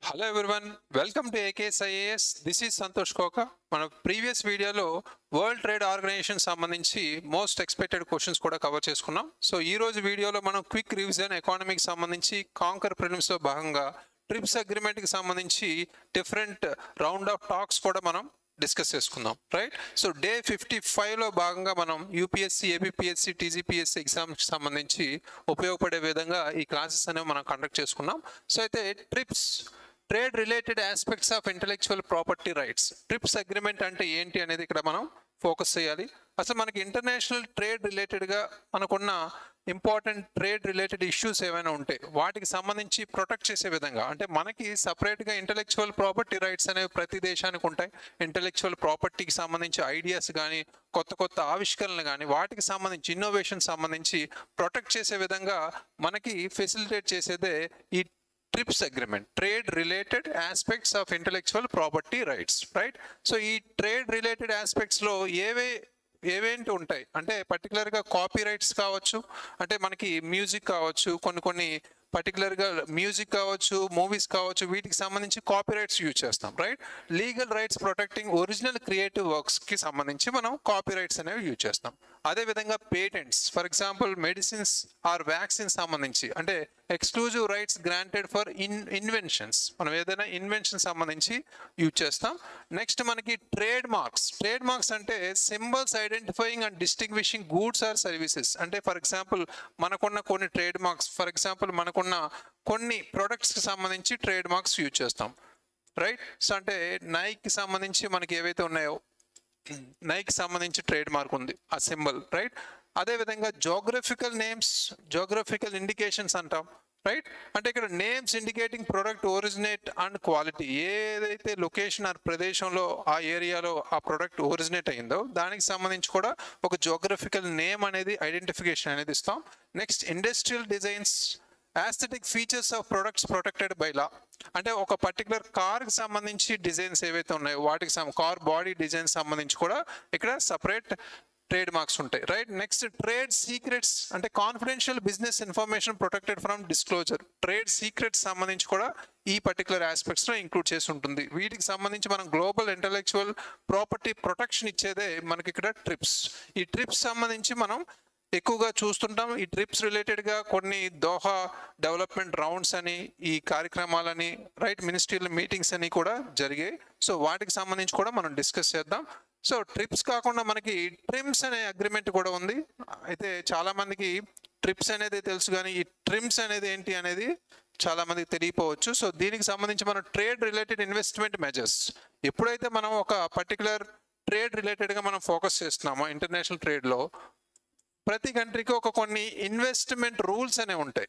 Hello everyone, welcome to AKS IAS. This is Santosh కోక. మన previous వీడియోలో వరల్డ్ ట్రేడ్ ఆర్గనైజేషన్ సంబంధించి మోస్ట్ ఎక్స్పెక్టెడ్ క్వశ్చన్స్ కూడా కవర్ చేసుకున్నాం. సో ఈ రోజు వీడియోలో మనం క్విక్ రివిజన్ ఎకానమీకి సంబంధించి కాంకర్ ప్రిలిమ్స్లో భాగంగా ట్రిప్స్ అగ్రిమెంట్కి సంబంధించి డిఫరెంట్ రౌండ్ ఆఫ్ టాక్స్ కూడా మనం డిస్కస్ చేసుకుందాం. రైట్. సో డే 55లో భాగంగా మనం యూపీఎస్సీ, ఏపీపీఎస్సీ, టీజీపీఎస్సీ ఎగ్జామ్కి సంబంధించి ఉపయోగపడే విధంగా ఈ క్లాసెస్ అనేవి మనం కండక్ట్ చేసుకున్నాం. సో అయితే trips, trade related aspects of intellectual property rights, trips agreement అంటే ఏంటి అనేది ఇక్కడ మనం ఫోకస్ చేయాలి. అసలు మనకి ఇంటర్నేషనల్ ట్రేడ్ రిలేటెడ్గా మనకున్న ఇంపార్టెంట్ ట్రేడ్ రిలేటెడ్ ఇష్యూస్ ఏమైనా ఉంటే వాటికి సంబంధించి ప్రొటెక్ట్ చేసే విధంగా, అంటే మనకి సపరేట్గా ఇంటెలెక్చువల్ ప్రాపర్టీ రైట్స్ అనేవి ప్రతి దేశానికి ఉంటాయి. ఇంటెలెక్చువల్ ప్రాపర్టీకి సంబంధించి ఐడియాస్ కానీ, కొత్త కొత్త ఆవిష్కరణలు కానీ, వాటికి సంబంధించి ఇన్నోవేషన్ సంబంధించి ప్రొటెక్ట్ చేసే విధంగా మనకి ఫెసిలిటేట్ చేసేదే ఈ trips agreement, trade related aspects of intellectual property rights. Right. So ఈ ట్రేడ్ రిలేటెడ్ ఆస్పెక్ట్స్లో ఏవేంటి ఉంటాయి అంటే పర్టికులర్గా కాపీ రైట్స్ కావచ్చు, అంటే మనకి మ్యూజిక్ కావచ్చు, కొన్ని పర్టికులర్గా మ్యూజిక్ కావచ్చు, మూవీస్ కావచ్చు, వీటికి సంబంధించి కాపీ రైట్స్ యూజ్ చేస్తాం. Right. Legal rights protecting original creative వర్క్స్కి సంబంధించి మనం కాపీ రైట్స్ అనేవి యూజ్ చేస్తాం. అదేవిధంగా patents, for example medicines or vaccine సంబంధించి, అంటే exclusive rights granted for inventions, మనం ఏదైనా ఇన్వెన్షన్ సంబంధించి యూజ్ చేస్తాం. నెక్స్ట్ మనకి ట్రేడ్ మార్క్స్ అంటే symbols identifying and distinguishing goods or services. అంటే ఫర్ ఎగ్జాంపుల్ మనకున్న కొన్ని ట్రేడ్ మార్క్స్, ఫర్ ఎగ్జాంపుల్ మనకున్న కొన్ని ప్రొడక్ట్స్కి సంబంధించి ట్రేడ్ మార్క్స్ యూజ్ చేస్తాం. రైట్. సో అంటే నైక్కి సంబంధించి మనకి ఏవైతే ఉన్నాయో, నైక్ సంబంధించి ట్రేడ్ మార్క్ ఉంది, ఆ సింబల్. రైట్. అదేవిధంగా జోగ్రఫికల్ నేమ్స్, జోగ్రఫికల్ ఇండికేషన్స్ అంటాం. రైట్. అంటే ఇక్కడ names indicating product originate and quality, ఏదైతే లొకేషన్ ఆ ప్రదేశంలో, ఆ ఏరియాలో ఆ ప్రొడక్ట్ ఒరిజినేట్ అయిందో దానికి సంబంధించి కూడా ఒక జోగ్రఫికల్ నేమ్ అనేది, ఐడెంటిఫికేషన్ అనేది ఇస్తాం. Next industrial designs, aesthetic features of products protected by law, అంటే ఒక పర్టికులర్ కార్కి సంబంధించి డిజైన్స్ ఏవైతే ఉన్నాయో వాటికి కార్ బాడీ డిజైన్ సంబంధించి కూడా ఇక్కడ సపరేట్ ట్రేడ్ మార్క్స్ ఉంటాయి. రైట్. నెక్స్ట్ ట్రేడ్ సీక్రెట్స్, అంటే confidential business information protected from disclosure, trade secrets సంబంధించి కూడా ఈ పర్టికులర్ ఆస్పెక్ట్స్లో ఇంక్లూడ్ చేసి ఉంటుంది. వీటికి సంబంధించి మనం గ్లోబల్ ఇంటెలెక్చువల్ ప్రాపర్టీ ప్రొటెక్షన్ ఇచ్చేదే మనకి ఇక్కడ ట్రిప్స్. ఈ ట్రిప్స్ సంబంధించి మనం ఎక్కువగా చూస్తుంటాం. ఈ ట్రిప్స్ రిలేటెడ్గా కొన్ని దోహా డెవలప్మెంట్ రౌండ్స్ అని, ఈ కార్యక్రమాలని, రైట్, మినిస్ట్రియల్ మీటింగ్స్ అని కూడా జరిగాయి. సో వాటికి సంబంధించి కూడా మనం డిస్కస్ చేద్దాం. సో ట్రిప్స్ కాకుండా మనకి ట్రిమ్స్ అనే అగ్రిమెంట్ కూడా ఉంది. అయితే చాలామందికి ట్రిప్స్ అనేది తెలుసు, కానీ ఈ ట్రిమ్స్ అనేది ఏంటి అనేది చాలామందికి తెలియపోవచ్చు. సో దీనికి సంబంధించి మనం ట్రేడ్ రిలేటెడ్ ఇన్వెస్ట్మెంట్ మెజర్స్, ఎప్పుడైతే మనం ఒక పర్టికులర్ ట్రేడ్ రిలేటెడ్గా మనం ఫోకస్ చేస్తున్నామో ఇంటర్నేషనల్ ట్రేడ్లో, ప్రతి కంట్రీకి కొన్ని ఇన్వెస్ట్మెంట్ రూల్స్ అనేవి ఉంటాయి.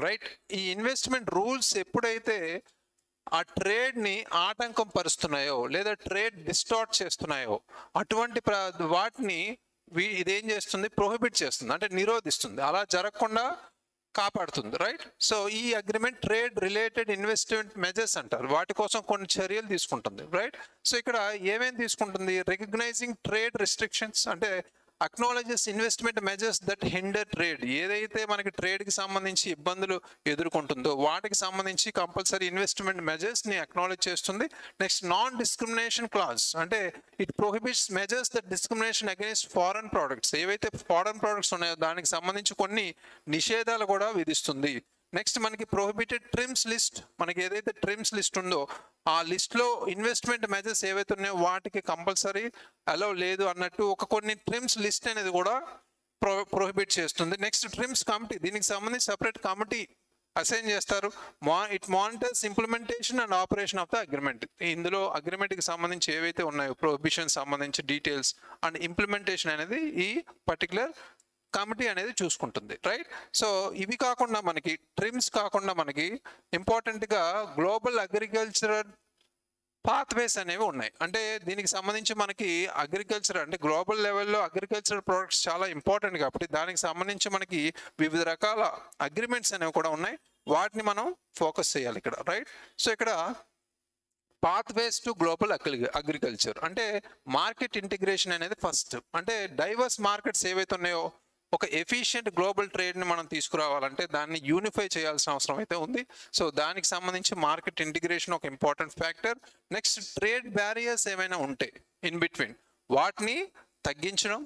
రైట్. ఈ ఇన్వెస్ట్మెంట్ రూల్స్ ఎప్పుడైతే ఆ ట్రేడ్ని ఆటంకం పరుస్తున్నాయో లేదా ట్రేడ్ డిస్టార్ట్ చేస్తున్నాయో అటువంటి వాటిని ఇదేం చేస్తుంది, ప్రొహిబిట్ చేస్తుంది, అంటే నిరోధిస్తుంది, అలా జరగకుండా కాపాడుతుంది. రైట్. సో ఈ agreement trade related investment measures అంటారు. వాటి కోసం కొన్ని చర్యలు తీసుకుంటుంది. రైట్. సో ఇక్కడ ఏమేమి తీసుకుంటుంది, రికగ్నైజింగ్ ట్రేడ్ రిస్ట్రిక్షన్స్, అంటే acknowledges investment measures that hinder trade, ఏదైతే మనకి ట్రేడ్కి సంబంధించి ఇబ్బందులు ఎదుర్కొంటుందో వాటికి సంబంధించి కంపల్సరీ ఇన్వెస్ట్మెంట్ మెజర్స్ని అక్నాలజ్ చేస్తుంది. నెక్స్ట్ నాన్ డిస్క్రిమినేషన్ క్లాజ్, అంటే it prohibits measures that discrimination against foreign products, ఏవైతే ఫారెన్ ప్రోడక్ట్స్ ఉన్నాయో దానికి సంబంధించి కొన్ని నిషేధాలు కూడా విధిస్తుంది. నెక్స్ట్ మనకి ప్రొహిబిటెడ్ ట్రిమ్స్ లిస్ట్, మనకి ఏదైతే ట్రిమ్స్ లిస్ట్ ఉందో ఆ లిస్ట్లో ఇన్వెస్ట్మెంట్ మెజర్స్ ఏవైతే ఉన్నాయో వాటికి కంపల్సరీ అలౌ లేదు అన్నట్టు కొన్ని ట్రిమ్స్ లిస్ట్ అనేది కూడా ప్రొహిబిట్ చేస్తుంది. నెక్స్ట్ ట్రిమ్స్ కమిటీ, దీనికి సంబంధించి సపరేట్ కమిటీ అసైన్ చేస్తారు. It monitors implementation and operation of the agreement, ఇందులో అగ్రిమెంట్కి సంబంధించి ఏవైతే ఉన్నాయో ప్రొహిబిషన్ సంబంధించి డీటెయిల్స్ అండ్ ఇంప్లిమెంటేషన్ అనేది ఈ పర్టికులర్ కమిటీ అనేది చూసుకుంటుంది. రైట్. సో ఇవి కాకుండా మనకి ట్రిమ్స్ కాకుండా మనకి ఇంపార్టెంట్గా గ్లోబల్ అగ్రికల్చరల్ పాత్వేస్ అనేవి ఉన్నాయి. అంటే దీనికి సంబంధించి మనకి అగ్రికల్చర్, అంటే గ్లోబల్ లెవెల్లో అగ్రికల్చరల్ ప్రొడక్ట్స్ చాలా ఇంపార్టెంట్ కాబట్టి దానికి సంబంధించి మనకి వివిధ రకాల అగ్రిమెంట్స్ అనేవి కూడా ఉన్నాయి. వాటిని మనం ఫోకస్ చేయాలి ఇక్కడ. రైట్. సో ఇక్కడ పాత్వేస్ టు గ్లోబల్ అగ్రికల్చర్, అంటే మార్కెట్ ఇంటిగ్రేషన్ అనేది ఫస్ట్, అంటే డైవర్స్ మార్కెట్స్ ఏవైతే ఉన్నాయో ఒక ఎఫిషియెంట్ గ్లోబల్ ట్రేడ్ని మనం తీసుకురావాలంటే దాన్ని యూనిఫై చేయాల్సిన అవసరం అయితే ఉంది. సో దానికి సంబంధించి మార్కెట్ ఇంటిగ్రేషన్ ఒక important factor. Next trade barriers ఏమైనా ఉంటే ఇన్ బిట్వీన్ వాటిని తగ్గించడం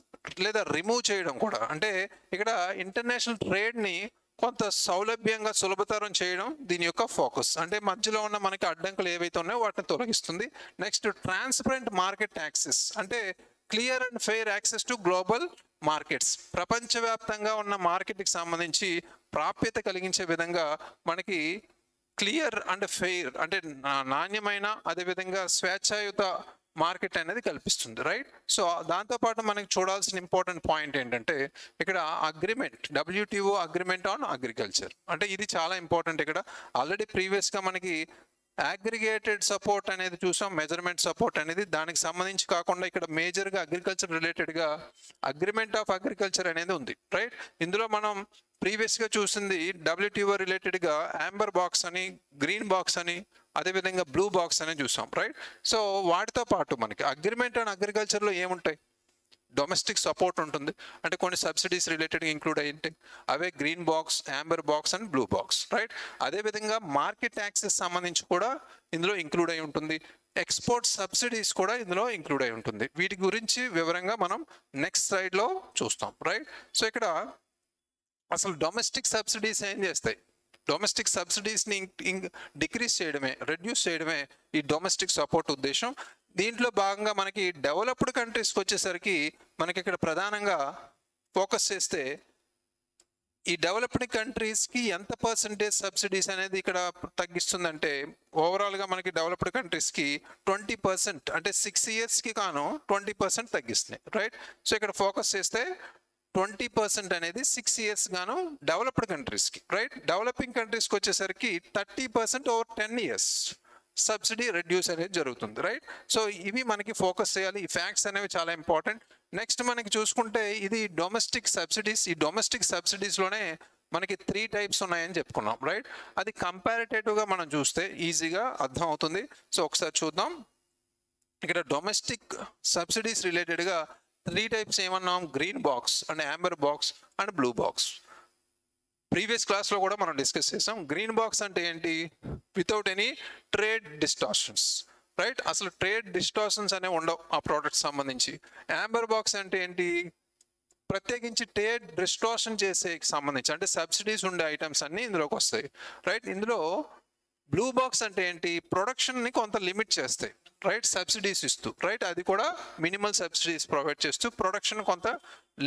లేదా రిమూవ్ చేయడం కూడా. అంటే ఇక్కడ ఇంటర్నేషనల్ ట్రేడ్ని కొంత సౌలభ్యంగా సులభతరం చేయడం దీని యొక్క ఫోకస్. అంటే మధ్యలో ఉన్న మనకి అడ్డంకులు ఏవైతే ఉన్నాయో వాటిని తొలగిస్తుంది. నెక్స్ట్ ట్రాన్స్పరెంట్ మార్కెట్ యాక్సెస్, అంటే clear and fair access to global markets. ప్రపంచవ్యాప్తంగా ఉన్న మార్కెట్కి సంబంధించి ప్రాప్యత కలిగించే విధంగా మనకి క్లియర్ అండ్ ఫెయిర్, అంటే నాణ్యమైన అదేవిధంగా స్వేచ్ఛాయుత మార్కెట్ అనేది కల్పిస్తుంది, రైట్. సో దాంతోపాటు మనకి చూడాల్సిన ఇంపార్టెంట్ పాయింట్ ఏంటంటే ఇక్కడ agreement, WTO agreement on agriculture. అంటే ఇది చాలా ఇంపార్టెంట్. ఇక్కడ ఆల్రెడీ ప్రీవియస్గా మనకి అగ్రిగేటెడ్ సపోర్ట్ అనేది చూసాం, మెజర్మెంట్ సపోర్ట్ అనేది. దానికి సంబంధించి కాకుండా ఇక్కడ మేజర్గా అగ్రికల్చర్ రిలేటెడ్గా అగ్రిమెంట్ ఆఫ్ అగ్రికల్చర్ అనేది ఉంది, రైట్. ఇందులో మనం ప్రీవియస్గా చూసింది WTO రిలేటెడ్గా యాంబర్ బాక్స్ అని, గ్రీన్ బాక్స్ అని, అదేవిధంగా బ్లూ బాక్స్ అని చూసాం, రైట్. సో వాటితో పాటు మనకి అగ్రిమెంట్ అండ్ అగ్రికల్చర్లో ఏముంటాయి? డొమెస్టిక్ సపోర్ట్ ఉంటుంది, అంటే కొన్ని సబ్సిడీస్ రిలేటెడ్గా ఇంక్లూడ్ అయ్యి ఉంటాయి. అవే green box, amber box and blue box, right. అదేవిధంగా మార్కెట్ యాక్సెస్ సంబంధించి కూడా ఇందులో ఇంక్లూడ్ అయి ఉంటుంది. ఎక్స్పోర్ట్ సబ్సిడీస్ కూడా ఇందులో ఇంక్లూడ్ అయి ఉంటుంది. వీటి గురించి వివరంగా మనం నెక్స్ట్ స్లైడ్లో చూస్తాం, రైట్. సో ఇక్కడ అసలు డొమెస్టిక్ సబ్సిడీస్ ఏం చేస్తాయి? డొమెస్టిక్ సబ్సిడీస్ని డిక్రీజ్ చేయడమే, రెడ్యూస్ చేయడమే ఈ డొమెస్టిక్ సపోర్ట్ ఉద్దేశం. దీంట్లో భాగంగా మనకి డెవలప్డ్ కంట్రీస్కి వచ్చేసరికి మనకి ఇక్కడ ప్రధానంగా ఫోకస్ చేస్తే ఈ డెవలప్డ్ కంట్రీస్కి ఎంత పర్సంటేజ్ సబ్సిడీస్ అనేది ఇక్కడ తగ్గిస్తుందంటే ఓవరాల్గా మనకి డెవలప్డ్ కంట్రీస్కి 20%, అంటే 6 ఇయర్స్కి కాను 20% తగ్గిస్తున్నాయి, రైట్. సో ఇక్కడ ఫోకస్ చేస్తే 20% అనేది 6 ఇయర్స్ గాను డెవలప్డ్ కంట్రీస్కి, రైట్. డెవలపింగ్ కంట్రీస్కి వచ్చేసరికి 30% ఓవర్ 10 ఇయర్స్ సబ్సిడీ రెడ్యూస్ అనేది జరుగుతుంది, రైట్. సో ఇవి మనకి ఫోకస్ చేయాలి. ఈ ఫ్యాక్ట్స్ అనేవి చాలా ఇంపార్టెంట్. నెక్స్ట్ మనకి చూసుకుంటే ఇది డొమెస్టిక్ సబ్సిడీస్. ఈ డొమెస్టిక్ సబ్సిడీస్లోనే మనకి 3 టైప్స్ ఉన్నాయని చెప్పుకున్నాం, రైట్. అది కంపారిటివ్గా మనం చూస్తే ఈజీగా అర్థం అవుతుంది. సో ఒకసారి చూద్దాం. ఇక్కడ డొమెస్టిక్ సబ్సిడీస్ రిలేటెడ్గా 3 టైప్స్ ఏమన్నాం? Green box and amber box and blue box. Previous క్లాస్లో కూడా మనం డిస్కస్ చేసాం. గ్రీన్ బాక్స్ అంటే ఏంటి? Without any trade distortions, right. అసలు ట్రేడ్ డిస్టార్షన్స్ అనేవి ఉండవు ఆ ప్రోడక్ట్ సంబంధించి. యాంబర్ బాక్స్ అంటే ఏంటి? ప్రత్యేకించి ట్రేడ్ డిస్టార్షన్ చేసే సంబంధించి, అంటే సబ్సిడీస్ ఉండే ఐటమ్స్ అన్నీ ఇందులోకి వస్తాయి, రైట్. ఇందులో బ్లూ బాక్స్ అంటే ఏంటి? ప్రొడక్షన్ని కొంత లిమిట్ చేస్తాయి, రైట్, సబ్సిడీస్ ఇస్తూ, రైట్. అది కూడా మినిమల్ సబ్సిడీస్ ప్రొవైడ్ చేస్తూ ప్రొడక్షన్ కొంత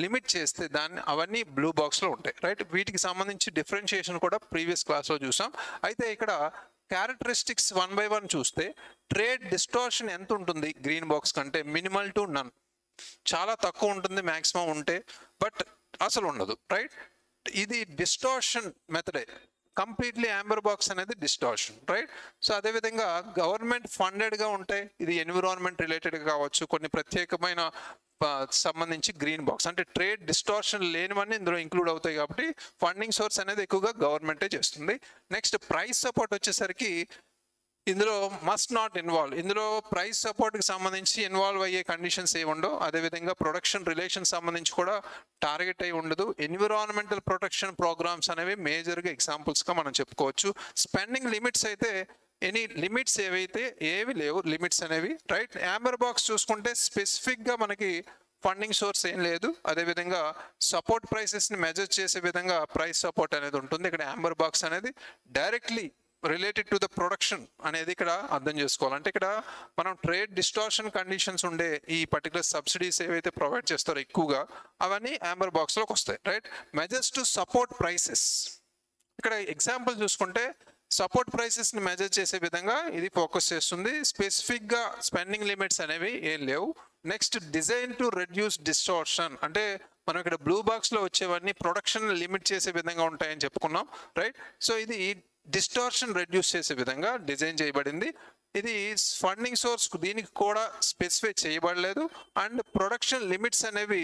లిమిట్ చేస్తే దాన్ని అవన్నీ బ్లూ బాక్స్లో ఉంటాయి, రైట్. వీటికి సంబంధించి డిఫరెన్షియేషన్ కూడా ప్రీవియస్ క్లాస్లో చూసాం. అయితే ఇక్కడ క్యారెక్టరిస్టిక్స్ 1 by 1 చూస్తే ట్రేడ్ డిస్టార్షన్ ఎంత ఉంటుంది గ్రీన్ బాక్స్ కంటే? మినిమల్ టు నన్, చాలా తక్కువ ఉంటుంది మ్యాక్సిమం ఉంటే, బట్ అసలు ఉండదు, రైట్. ఇది డిస్టార్షన్ మెథడే. కంప్లీట్లీ యాంబర్ బాక్స్ అనేది డిస్టార్షన్, రైట్. సో అదేవిధంగా గవర్నమెంట్ ఫండెడ్గా ఉంటాయి. ఇది ఎన్విరాన్మెంట్ రిలేటెడ్గా కావచ్చు, కొన్ని ప్రత్యేకమైన సంబంధించి గ్రీన్ బాక్స్, అంటే ట్రేడ్ డిస్టార్షన్ లేనివన్నీ ఇందులో ఇంక్లూడ్ అవుతాయి కాబట్టి ఫండింగ్ సోర్స్ అనేది ఎక్కువగా గవర్నమెంటే చేస్తుంది. నెక్స్ట్ ప్రైస్ సపోర్ట్ వచ్చేసరికి ఇందులో మస్ట్ నాట్ ఇన్వాల్వ్. ఇందులో ప్రైస్ సపోర్ట్కి సంబంధించి ఇన్వాల్వ్ అయ్యే కండిషన్స్ ఏమి ఉండవు. అదేవిధంగా ప్రొడక్షన్ రిలేషన్ సంబంధించి కూడా టార్గెట్ అయి ఉండదు. ఎన్విరాన్మెంటల్ ప్రొటెక్షన్ ప్రోగ్రామ్స్ అనేవి మేజర్గా ఎగ్జాంపుల్స్గా మనం చెప్పుకోవచ్చు. స్పెండింగ్ లిమిట్స్ అయితే ఎనీ లిమిట్స్ ఏవి లేవు లిమిట్స్ అనేవి, రైట్. యాంబర్ బాక్స్ చూసుకుంటే స్పెసిఫిక్గా మనకి ఫండింగ్ సోర్స్ ఏం లేదు. అదేవిధంగా సపోర్ట్ ప్రైసెస్ని మెజర్ చేసే విధంగా ప్రైస్ సపోర్ట్ అనేది ఉంటుంది. ఇక్కడ యాంబర్ బాక్స్ అనేది directly related to the production అనేది ఇక్కడ అర్థం చేసుకోవాలి. అంటే ఇక్కడ మనం ట్రేడ్ డిస్టార్షన్ కండిషన్స్ ఉండే ఈ పర్టికులర్ సబ్సిడీస్ ఏవైతే ప్రొవైడ్ చేస్తారో ఎక్కువగా అవన్నీ యాంబర్ బాక్స్లోకి వస్తాయి, right. Measures to support prices, ఇక్కడ ఎగ్జాంపుల్ చూసుకుంటే సపోర్ట్ ప్రైసెస్ని మెజర్ చేసే విధంగా ఇది ఫోకస్ చేస్తుంది. స్పెసిఫిక్గా స్పెండింగ్ లిమిట్స్ అనేవి ఏం లేవు. Next design to reduce distortion, అంటే మనం ఇక్కడ బ్లూ బాక్స్లో వచ్చేవన్నీ ప్రొడక్షన్ లిమిట్ చేసే విధంగా ఉంటాయని చెప్పుకున్నాం, రైట్. సో ఇది డిస్టార్షన్ రెడ్యూస్ చేసే విధంగా డిజైన్ చేయబడింది. ఇది ఫండింగ్ సోర్స్ దీనికి కూడా స్పెసిఫై చేయబడలేదు. అండ్ ప్రొడక్షన్ లిమిట్స్ అనేవి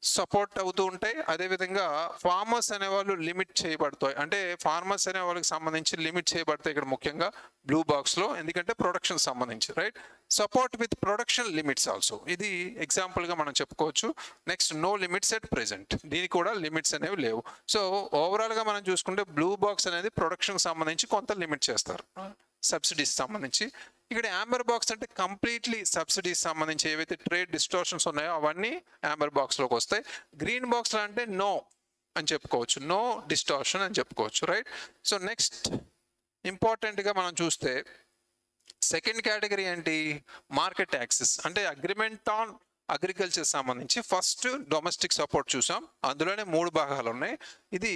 సపోర్ట్ అవుతూ ఉంటాయి. అదేవిధంగా ఫార్మర్స్ అనేవాళ్ళు లిమిట్ చేయబడతాయి. అంటే ఫార్మర్స్ అనే వాళ్ళకి సంబంధించి లిమిట్ చేయబడతాయి ఇక్కడ ముఖ్యంగా బ్లూ బాక్స్లో, ఎందుకంటే ప్రొడక్షన్ సంబంధించి right. Support with production limits also, ఇది ఎగ్జాంపుల్గా మనం చెప్పుకోవచ్చు. Next no limits at present, దీనికి కూడా లిమిట్స్ అనేవి లేవు. సో ఓవరాల్గా మనం చూసుకుంటే బ్లూ బాక్స్ అనేది ప్రొడక్షన్ సంబంధించి కొంత లిమిట్ చేస్తారు సబ్సిడీస్ సంబంధించి. ఇక్కడ యాంబర్ బాక్స్ అంటే కంప్లీట్లీ సబ్సిడీస్ సంబంధించి ఏవైతే ట్రేడ్ డిస్టార్షన్స్ ఉన్నాయో అవన్నీ యాంబర్ బాక్స్లోకి వస్తాయి. గ్రీన్ బాక్స్లో అంటే నో అని చెప్పుకోవచ్చు, నో డిస్టార్షన్ అని చెప్పుకోవచ్చు రైట్. సో నెక్స్ట్ ఇంపార్టెంట్గా మనం చూస్తే సెకండ్ కేటగిరీ ఏంటి, మార్కెట్ యాక్సెస్. అంటే అగ్రిమెంట్ ఆన్ అగ్రికల్చర్ సంబంధించి ఫస్ట్ డొమెస్టిక్ సపోర్ట్ చూసాం, అందులోనే 3 భాగాలు ఉన్నాయి. ఇది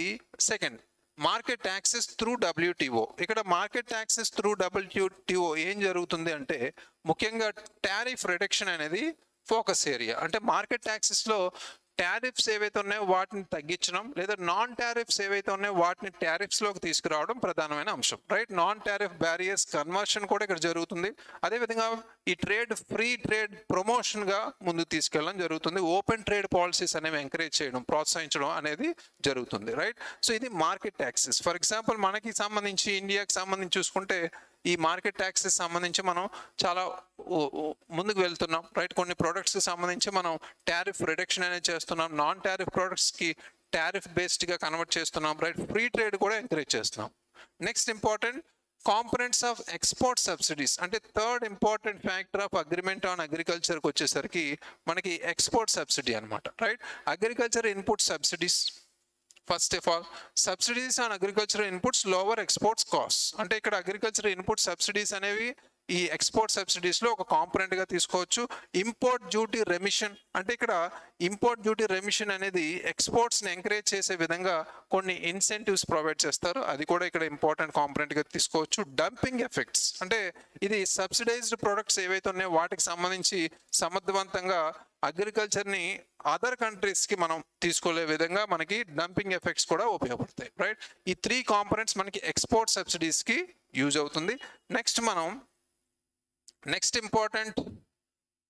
second market access through WTO. ఇక్కడ మార్కెట్ యాక్సెస్ త్రూ WTO ఏం జరుగుతుంది అంటే ముఖ్యంగా టారిఫ్ రిడక్షన్ అనేది ఫోకస్ ఏరియా. అంటే మార్కెట్ యాక్సెస్లో టారిఫ్స్ ఏవైతే ఉన్నాయో వాటిని తగ్గించడం, లేదా నాన్ టారిఫ్స్ ఏవైతే ఉన్నాయో వాటిని టారిఫ్స్లోకి తీసుకురావడం ప్రధానమైన అంశం right. Non tariff barriers conversion కూడా ఇక్కడ జరుగుతుంది. అదేవిధంగా ఈ ట్రేడ్ ఫ్రీ ట్రేడ్ ప్రమోషన్గా ముందుకు తీసుకెళ్ళడం జరుగుతుంది. ఓపెన్ ట్రేడ్ పాలసీస్ అనేవి ఎంకరేజ్ చేయడం, ప్రోత్సహించడం అనేది జరుగుతుంది రైట్. సో ఇది మార్కెట్ యాక్సెస్. ఫర్ ఎగ్జాంపుల్ మనకి సంబంధించి ఇండియాకి సంబంధించి చూసుకుంటే ఈ మార్కెట్ ట్యాక్సెస్ సంబంధించి మనం చాలా ముందుకు వెళ్తున్నాం రైట్. కొన్ని ప్రోడక్ట్స్కి సంబంధించి మనం టారిఫ్ రిడక్షన్ అనేది చేస్తున్నాం, నాన్ టారిఫ్ ప్రోడక్ట్స్కి టారిఫ్ బేస్డ్గా కన్వర్ట్ చేస్తున్నాం రైట్. ఫ్రీ ట్రేడ్ కూడా ఎంకరేజ్ చేస్తున్నాం. Next important components of export subsidies. అంటే third important factor of agreement on అగ్రికల్చర్కి వచ్చేసరికి మనకి ఎక్స్పోర్ట్ సబ్సిడీ అనమాట right. Agriculture input subsidies, first of all subsidies on agricultural inputs lower exports cost. అంటే ఇక్కడ agriculture input subsidies అనేవి ఈ export సబ్సిడీస్లో ఒక కాంపొనెంట్గా తీసుకోవచ్చు. ఇంపోర్ట్ డ్యూటీ రెమిషన్, అంటే ఇక్కడ ఇంపోర్ట్ డ్యూటీ రెమిషన్ అనేది ఎక్స్పోర్ట్స్ని ఎంకరేజ్ చేసే విధంగా కొన్ని ఇన్సెంటివ్స్ ప్రొవైడ్ చేస్తారు, అది కూడా ఇక్కడ ఇంపార్టెంట్ కాంపొనెంట్గా తీసుకోవచ్చు. డంపింగ్ ఎఫెక్ట్స్, అంటే ఇది సబ్సిడైజ్డ్ ప్రొడక్ట్స్ ఏవైతే ఉన్నాయో వాటికి సంబంధించి సమర్థవంతంగా అగ్రికల్చర్ని అదర్ కంట్రీస్కి మనం తీసుకోలే విధంగా మనకి డంపింగ్ ఎఫెక్ట్స్ కూడా ఉపయోగపడతాయి రైట్. ఈ 3 కాంపొనెంట్స్ మనకి ఎక్స్పోర్ట్ సబ్సిడీస్కి యూజ్ అవుతుంది. Next important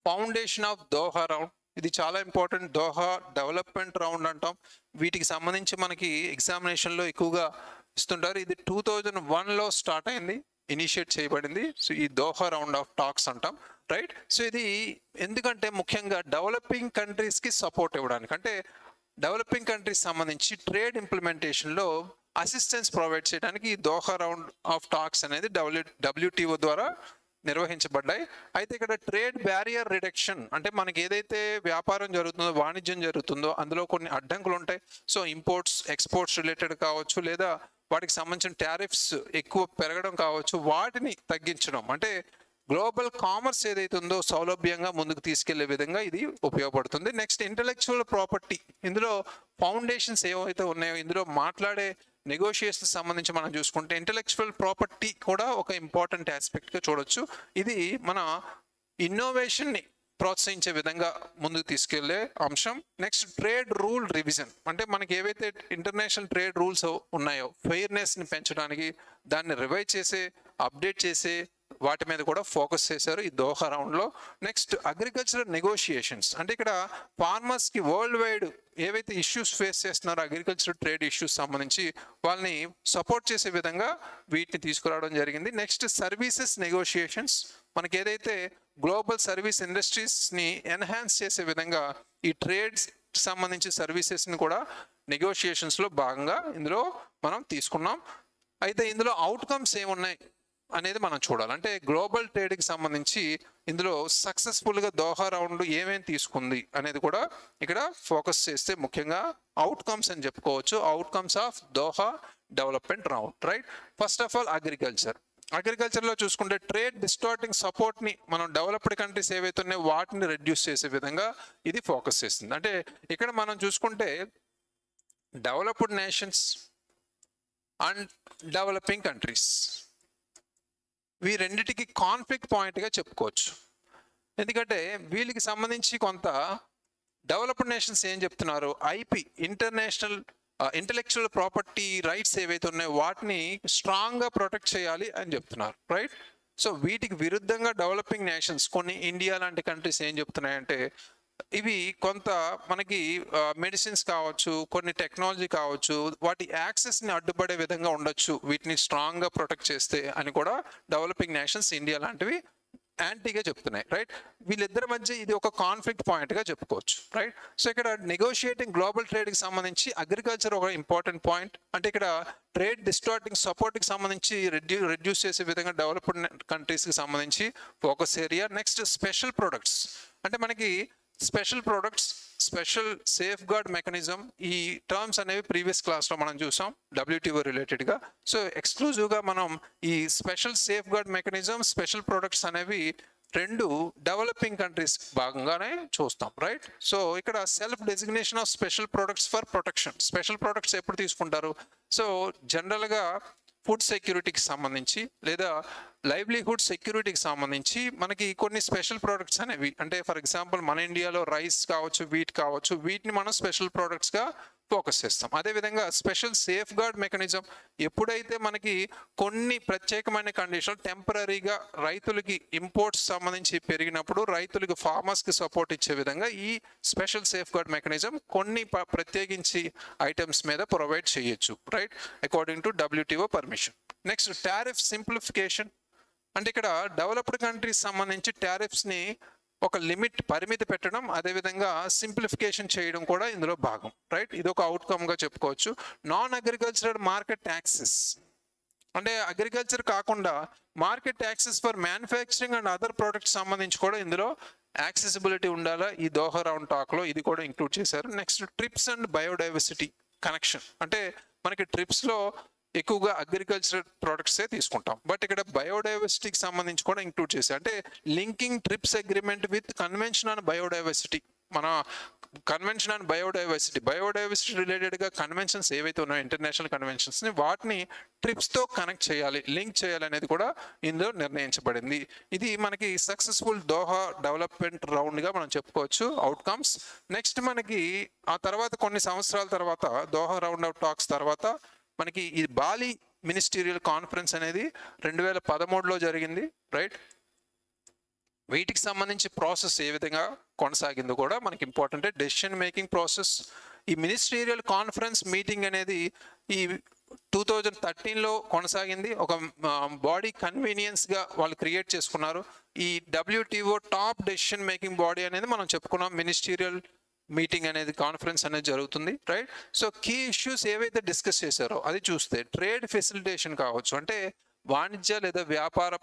foundation of Doha round. ఇది చాలా ఇంపార్టెంట్. దోహా డెవలప్మెంట్ రౌండ్ అంటాం. వీటికి సంబంధించి మనకి ఎగ్జామినేషన్లో ఎక్కువగా ఇస్తుంటారు. ఇది 2001లో స్టార్ట్ అయింది, ఇనిషియేట్ చేయబడింది. సో ఈ దోహా రౌండ్ ఆఫ్ టాక్స్ అంటాం రైట్. సో ఇది ఎందుకంటే ముఖ్యంగా డెవలపింగ్ కంట్రీస్కి సపోర్ట్ ఇవ్వడానికి, అంటే డెవలపింగ్ కంట్రీస్ సంబంధించి ట్రేడ్ ఇంప్లిమెంటేషన్లో అసిస్టెన్స్ ప్రొవైడ్ చేయడానికి ఈ దోహా రౌండ్ ఆఫ్ టాక్స్ అనేది WTO ద్వారా నిర్వహించబడ్డాయి. అయితే ఇక్కడ ట్రేడ్ బ్యారియర్ రిడక్షన్, అంటే మనకి ఏదైతే వ్యాపారం జరుగుతుందో, వాణిజ్యం జరుగుతుందో అందులో కొన్ని అడ్డంకులు ఉంటాయి. సో ఇంపోర్ట్స్ ఎక్స్పోర్ట్స్ రిలేటెడ్ కావచ్చు, లేదా వాటికి సంబంధించిన టారిఫ్స్ ఎక్కువ పెరగడం కావచ్చు, వాటిని తగ్గించడం, అంటే గ్లోబల్ కామర్స్ ఏదైతే ఉందో సౌలభ్యంగా ముందుకు తీసుకెళ్లే విధంగా ఇది ఉపయోగపడుతుంది. Next intellectual property. ఇందులో ఫౌండేషన్స్ ఏవైతే ఉన్నాయో ఇందులో మాట్లాడే నెగోషియేషన్ సంబంధించి మనం చూసుకుంటే ఇంటలెక్చువల్ ప్రాపర్టీ కూడా ఒక ఇంపార్టెంట్ ఆస్పెక్ట్గా చూడొచ్చు. ఇది మన ఇన్నోవేషన్ని ప్రోత్సహించే విధంగా ముందుకు తీసుకెళ్లే అంశం. నెక్స్ట్ ట్రేడ్ రూల్ రివిజన్, అంటే మనకి ఏవైతే ఇంటర్నేషనల్ ట్రేడ్ రూల్స్ ఉన్నాయో ఫెయిర్నెస్ని పెంచడానికి దాన్ని రివైజ్ చేసే, అప్డేట్ చేసే వాటి మీద కూడా ఫోకస్ చేశారు ఈ దోహా రౌండ్లో. నెక్స్ట్ అగ్రికల్చరల్ నెగోషియేషన్స్, అంటే ఇక్కడ ఫార్మర్స్కి వరల్డ్ వైడ్ ఏవైతే ఇష్యూస్ ఫేస్ చేస్తున్నారో అగ్రికల్చరల్ ట్రేడ్ ఇష్యూస్ సంబంధించి వాళ్ళని సపోర్ట్ చేసే విధంగా వీటిని తీసుకురావడం జరిగింది. నెక్స్ట్ సర్వీసెస్ నెగోషియేషన్స్, మనకి ఏదైతే గ్లోబల్ సర్వీస్ ఇండస్ట్రీస్ని ఎన్హాన్స్ చేసే విధంగా ఈ ట్రేడ్స్ సంబంధించి సర్వీసెస్ని కూడా నెగోషియేషన్స్లో భాగంగా ఇందులో మనం తీసుకున్నాం. అయితే ఇందులో అవుట్కమ్స్ ఏమున్నాయి అనేది మనం చూడాలి. అంటే గ్లోబల్ ట్రేడ్కి సంబంధించి ఇందులో సక్సెస్ఫుల్గా దోహా రౌండ్ ఏమేమి తీసుకుంది అనేది కూడా ఇక్కడ ఫోకస్ చేస్తే ముఖ్యంగా అవుట్కమ్స్ అని చెప్పుకోవచ్చు. Outcomes of Doha development round right. First of all అగ్రికల్చర్లో చూసుకుంటే ట్రేడ్ డిస్టార్టింగ్ సపోర్ట్ని మనం డెవలప్డ్ కంట్రీస్ ఏవైతే ఉన్నాయో వాటిని రెడ్యూస్ చేసే విధంగా ఇది ఫోకస్ చేస్తుంది. అంటే ఇక్కడ మనం చూసుకుంటే developed nations and developing countries we రెండిటికి కాన్ఫ్లిక్ట్ పాయింట్గా చెప్పుకోవచ్చు. ఎందుకంటే వీళ్ళకి సంబంధించి కొంత డెవలప్డ్ నేషన్స్ ఏం చెప్తున్నారు, IP international intellectual property rights ఏవైతే ఉన్నాయో వాటిని స్ట్రాంగ్గా ప్రొటెక్ట్ చేయాలి అని చెప్తున్నారు రైట్. సో వీటికి విరుద్ధంగా డెవలపింగ్ నేషన్స్ కొన్ని ఇండియా లాంటి కంట్రీస్ ఏం చెప్తున్నాయంటే ఇవి కొంత మనకి మెడిసిన్స్ కావచ్చు, కొన్ని టెక్నాలజీ కావచ్చు, వాటి యాక్సెస్ని అడ్డుపడే విధంగా ఉండొచ్చు, వీటిని స్ట్రాంగ్గా ప్రొటెక్ట్ చేస్తే అని కూడా డెవలపింగ్ నేషన్స్ ఇండియా లాంటివి యాంటీగా చెప్తున్నాయి. రైట్, వీళ్ళిద్దరి మధ్య ఇది ఒక కాన్ఫ్లిక్ట్ పాయింట్గా చెప్పుకోవచ్చు. రైట్, సో ఇక్కడ నెగోషియేటింగ్ గ్లోబల్ ట్రేడ్కి సంబంధించి అగ్రికల్చర్ ఒక ఇంపార్టెంట్ పాయింట్. అంటే ఇక్కడ ట్రేడ్ డిస్టార్టింగ్ సపోర్ట్కి సంబంధించి రెడ్యూస్ చేసే విధంగా డెవలప్డ్ కంట్రీస్కి సంబంధించి focus area. Next special products, అంటే మనకి special products, special safeguard mechanism, ఈ టర్మ్స్ అనేవి ప్రీవియస్ క్లాస్లో మనం చూసాం WTO రిలేటెడ్గా. సో ఎక్స్క్లూజివ్గా మనం ఈ special safeguard mechanism, special products అనేవి రెండు డెవలపింగ్ కంట్రీస్ భాగంగానే చూస్తాం. రైట్, సో ఇక్కడ self designation of special products for protection. Special products ఎప్పుడు తీసుకుంటారు? సో జనరల్గా ఫుడ్ సెక్యూరిటీకి సంబంధించి లేదా లైవ్లీహుడ్ సెక్యూరిటీకి సంబంధించి మనకి కొన్ని స్పెషల్ ప్రోడక్ట్స్ అనేవి, అంటే ఫర్ ఎగ్జాంపుల్ మన ఇండియాలో రైస్ కావచ్చు, వీట్ కావచ్చు, వీటిని మనం స్పెషల్ ప్రోడక్ట్స్గా ఫోకస్ చేస్తాం. అదేవిధంగా స్పెషల్ సేఫ్ గార్డ్ మెకానిజం, ఎప్పుడైతే మనకి కొన్ని ప్రత్యేకమైన కండిషన్లు టెంపరీగా రైతులకి ఇంపోర్ట్స్ సంబంధించి పెరిగినప్పుడు రైతులకి ఫార్మర్స్కి సపోర్ట్ ఇచ్చే విధంగా ఈ స్పెషల్ సేఫ్ గార్డ్ మెకానిజం కొన్ని ప్రత్యేకించి ఐటమ్స్ మీద ప్రొవైడ్ చేయొచ్చు. Right, according to WTO permission. Next tariff simplification, అంటే ఇక్కడ డెవలప్డ్ కంట్రీస్ సంబంధించి టారిఫ్స్ని ఒక లిమిట్ పరిమితి పెట్టడం, అదేవిధంగా సింప్లిఫికేషన్ చేయడం కూడా ఇందులో భాగం. రైట్, ఇది ఒక అవుట్కమ్గా చెప్పుకోవచ్చు. నాన్ అగ్రికల్చరల్ మార్కెట్ యాక్సెస్, అంటే అగ్రికల్చర్ కాకుండా market access for manufacturing and other products సంబంధించి కూడా ఇందులో యాక్సెసిబిలిటీ ఉండాలా, ఈ దోహా రౌండ్ టాక్లో ఇది కూడా ఇంక్లూడ్ చేశారు. Next trips and biodiversity connection, అంటే మనకి ట్రిప్స్లో ఎక్కువగా అగ్రికల్చర్ ప్రోడక్ట్సే తీసుకుంటాం, బట్ ఇక్కడ బయోడైవర్సిటీకి సంబంధించి కూడా ఇంక్లూడ్ చేశారు. అంటే linking trips agreement with convention on biodiversity. మన కన్వెన్షన్ ఆన్ బయోడైవర్సిటీ రిలేటెడ్గా కన్వెన్షన్స్ ఏవైతే ఉన్నాయో ఇంటర్నేషనల్ కన్వెన్షన్స్ని, వాటిని ట్రిప్స్తో కనెక్ట్ చేయాలి, లింక్ చేయాలి అనేది కూడా ఇందులో నిర్ణయించబడింది. ఇది మనకి సక్సెస్ఫుల్ దోహా డెవలప్మెంట్ రౌండ్గా మనం చెప్పుకోవచ్చు అవుట్కమ్స్. నెక్స్ట్ మనకి ఆ తర్వాత కొన్ని సంవత్సరాల తర్వాత దోహా రౌండ్ ఆఫ్ టాక్స్ తర్వాత మనకి ఈ బాలి మినిస్టీరియల్ కాన్ఫరెన్స్ అనేది 2013లో జరిగింది. రైట్, వీటికి సంబంధించి ప్రాసెస్ ఏ విధంగా కొనసాగిందో కూడా మనకి ఇంపార్టెంట్. డెసిషన్ మేకింగ్ ప్రాసెస్, ఈ మినిస్టీరియల్ కాన్ఫరెన్స్ మీటింగ్ అనేది ఈ 2013లో కొనసాగింది. ఒక బాడీ కన్వీనియన్స్గా వాళ్ళు క్రియేట్ చేసుకున్నారు. ఈ WTO top decision making body అనేది మనం చెప్పుకున్నాం, మినిస్టీరియల్ మీటింగ్ అనేది కాన్ఫరెన్స్ అనేది జరుగుతుంది. రైట్, సో కీ ఇష్యూస్ ఏవైతే డిస్కస్ చేశారో అది చూస్తే ట్రేడ్ ఫెసిలిటేషన్ కావచ్చు, అంటే వాణిజ్య లేదా వ్యాపార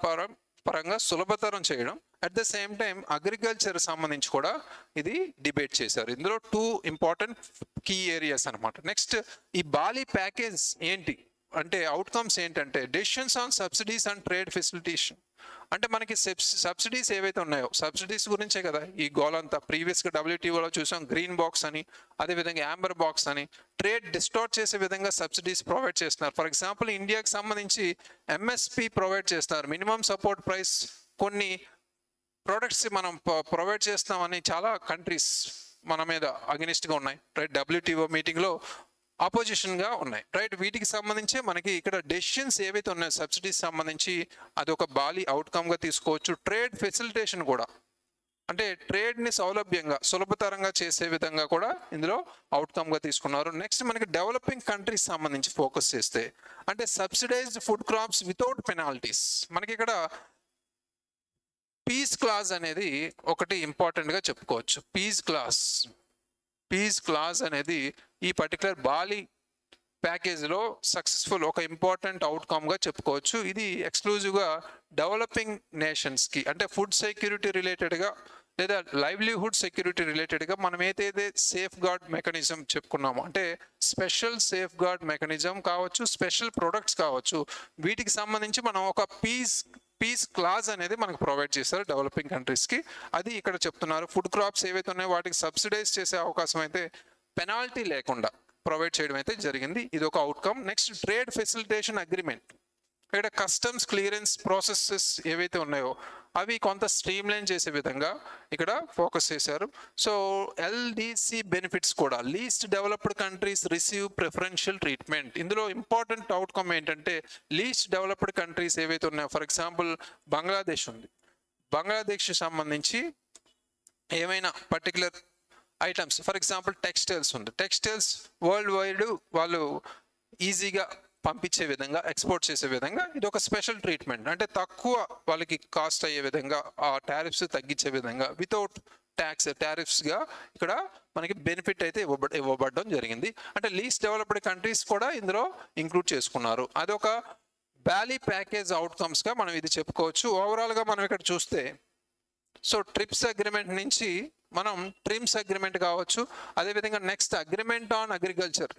పరంగా సులభతరం చేయడం. At the same time agriculture సంబంధించి కూడా ఇది డిబేట్ చేశారు. ఇందులో 2 ఇంపార్టెంట్ కీ ఏరియాస్ అనమాట. నెక్స్ట్ ఈ బాలి ప్యాకేజ్ ఏంటి అంటే అవుట్కమ్స్ ఏంటంటే decisions on subsidies and trade facilitation. అంటే మనకి సబ్సిడీస్ ఏవైతే ఉన్నాయో సబ్సిడీస్ గురించే కదా ఈ గోల్ అంతా. ప్రీవియస్గా WTOలో చూసాం గ్రీన్ బాక్స్ అని, అదేవిధంగా యాంబర్ బాక్స్ అని. ట్రేడ్ డిస్టార్ట్ చేసే విధంగా సబ్సిడీస్ ప్రొవైడ్ చేస్తున్నారు. ఫర్ ఎగ్జాంపుల్ ఇండియాకి సంబంధించి MSP ప్రొవైడ్ చేస్తున్నారు, మినిమం సపోర్ట్ ప్రైస్. కొన్ని ప్రోడక్ట్స్ మనం ప్రొవైడ్ చేస్తామని చాలా కంట్రీస్ మన మీద అగెనిస్ట్గా ఉన్నాయి. రైట్, WTO మీటింగ్లో ఆపోజిషన్గా ఉన్నాయి. రైట్, వీటికి సంబంధించి మనకి ఇక్కడ డెసిషన్స్ ఏవైతే ఉన్నాయో సబ్సిడీస్ సంబంధించి అదొక బాలి అవుట్కమ్గా తీసుకోవచ్చు. ట్రేడ్ ఫెసిలిటేషన్ కూడా, అంటే ట్రేడ్ని సులభతరంగా చేసే విధంగా కూడా ఇందులో అవుట్కమ్గా తీసుకున్నారు. నెక్స్ట్ మనకి డెవలపింగ్ కంట్రీస్ సంబంధించి ఫోకస్ చేస్తే అంటే subsidised food crops without penalties. మనకి ఇక్కడ పీస్ క్లాజ్ అనేది ఒకటి ఇంపార్టెంట్గా చెప్పుకోవచ్చు. పీస్ క్లాజ్ అనేది ఈ పర్టికులర్ బాలి ప్యాకేజ్లో సక్సెస్ఫుల్ ఒక ఇంపార్టెంట్ అవుట్కమ్గా చెప్పుకోవచ్చు. ఇది ఎక్స్క్లూజివ్గా డెవలపింగ్ నేషన్స్కి, అంటే ఫుడ్ సెక్యూరిటీ రిలేటెడ్గా లేదా లైవ్లీహుడ్ సెక్యూరిటీ రిలేటెడ్గా మనం ఏదైతే సేఫ్ గార్డ్ మెకానిజం చెప్పుకున్నామో, అంటే స్పెషల్ సేఫ్ గార్డ్ మెకానిజం కావచ్చు, స్పెషల్ ప్రొడక్ట్స్ కావచ్చు, వీటికి సంబంధించి మనం ఒక పీస్ క్లాజ్ అనేది మనకు ప్రొవైడ్ చేస్తారు డెవలపింగ్ కంట్రీస్కి. అది ఇక్కడ చెప్తున్నారు. ఫుడ్ క్రాప్స్ ఏవైతే ఉన్నాయో వాటికి సబ్సిడైజ్ చేసే అవకాశం అయితే పెనాల్టీ లేకుండా ప్రొవైడ్ చేయడం అయితే జరిగింది. ఇది ఒక outcome. Next trade facilitation agreement. ఇక్కడ కస్టమ్స్ క్లియరెన్స్ ప్రాసెసెస్ ఏవైతే ఉన్నాయో అవి కొంత స్ట్రీమ్లైన్ చేసే విధంగా ఇక్కడ ఫోకస్ చేశారు. సో ఎల్డిసి బెనిఫిట్స్ కూడా least developed countries receive preferential treatment. ఇందులో ఇంపార్టెంట్ అవుట్కమ్ ఏంటంటే లీస్ట్ డెవలప్డ్ కంట్రీస్ ఏవైతే ఉన్నాయో, ఫర్ ఎగ్జాంపుల్ బంగ్లాదేశ్ ఉంది, బంగ్లాదేశ్ సంబంధించి ఏమైనా particular items, for example textiles ఉంది, టెక్స్టైల్స్ వరల్డ్ వైడ్ వాళ్ళు ఈజీగా పంపించే విధంగా, ఎక్స్పోర్ట్ చేసే విధంగా ఇది ఒక స్పెషల్ ట్రీట్మెంట్. అంటే తక్కువ వాళ్ళకి కాస్ట్ అయ్యే విధంగా, ఆ టారిఫ్స్ తగ్గించే విధంగా, వితౌట్ టారిఫ్స్గా ఇక్కడ మనకి బెనిఫిట్ అయితే ఇవ్వబడడం జరిగింది. అంటే లీస్ట్ డెవలప్డ్ కంట్రీస్ కూడా ఇందులో ఇంక్లూడ్ చేసుకున్నారు. అదొక బ్యాలీ ప్యాకేజ్ అవుట్కమ్స్గా మనం ఇది చెప్పుకోవచ్చు. ఓవరాల్గా మనం ఇక్కడ చూస్తే సో ట్రిప్స్ అగ్రిమెంట్ నుంచి మనం ట్రిమ్స్ అగ్రిమెంట్ కావచ్చు, అదేవిధంగా నెక్స్ట్ అగ్రిమెంట్ ఆన్ అగ్రికల్చర్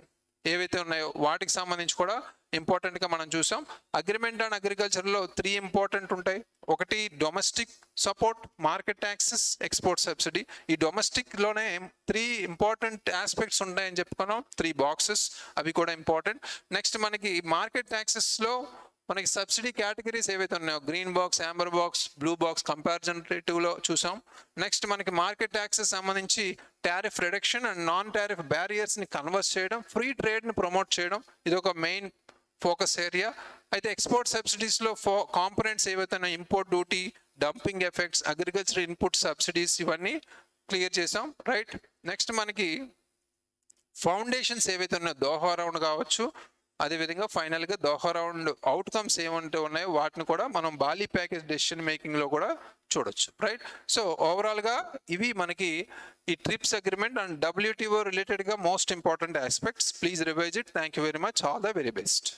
ఏవైతే ఉన్నాయో వాటికి సంబంధించి కూడా ఇంపార్టెంట్గా మనం చూసాం. అగ్రిమెంట్ ఆన్ అగ్రికల్చర్లో 3 ఇంపార్టెంట్ ఉంటాయి. ఒకటి domestic support, market taxes, export subsidy. ఈ డొమెస్టిక్లోనే 3 ఇంపార్టెంట్ ఆస్పెక్ట్స్ ఉంటాయని చెప్పుకున్నాం, 3 బాక్సెస్, అవి కూడా ఇంపార్టెంట్. నెక్స్ట్ మనకి మార్కెట్ ట్యాక్సెస్లో మనకి సబ్సిడీ కేటగిరీస్ ఏవైతే ఉన్నాయో green box, amber box, blue box కంపారిజనేటివ్లో చూసాం. నెక్స్ట్ మనకి మార్కెట్ ట్యాక్సెస్ సంబంధించి tariff reduction and non tariff బ్యారియర్స్ని కన్వర్స్ చేయడం, ఫ్రీ ట్రేడ్ని ప్రమోట్ చేయడం, ఇది ఒక మెయిన్ ఫోకస్ ఏరియా. అయితే ఎక్స్పోర్ట్ సబ్సిడీస్లో కాంపోనెంట్స్ ఏవైతే ఉన్నాయో import duty, dumping effects, agriculture input subsidies, ఇవన్నీ క్లియర్ చేసాం, రైట్. నెక్స్ట్ మనకి ఫౌండేషన్స్ ఏవైతే ఉన్నాయో దోహా రౌండ్ కావచ్చు, అదేవిధంగా ఫైనల్గా దోహా రౌండ్ అవుట్కమ్స్ ఏమంటే ఉన్నాయో వాటిని కూడా మనం బాలీ ప్యాకేజ్ డెసిషన్ మేకింగ్లో కూడా చూడొచ్చు, రైట్. సో ఓవరాల్గా ఇవి మనకి ఈ ట్రిప్స్ అగ్రిమెంట్ అండ్ WTO రిలేటెడ్గా most important aspects. Please revise it. Thank you very much. All the very best.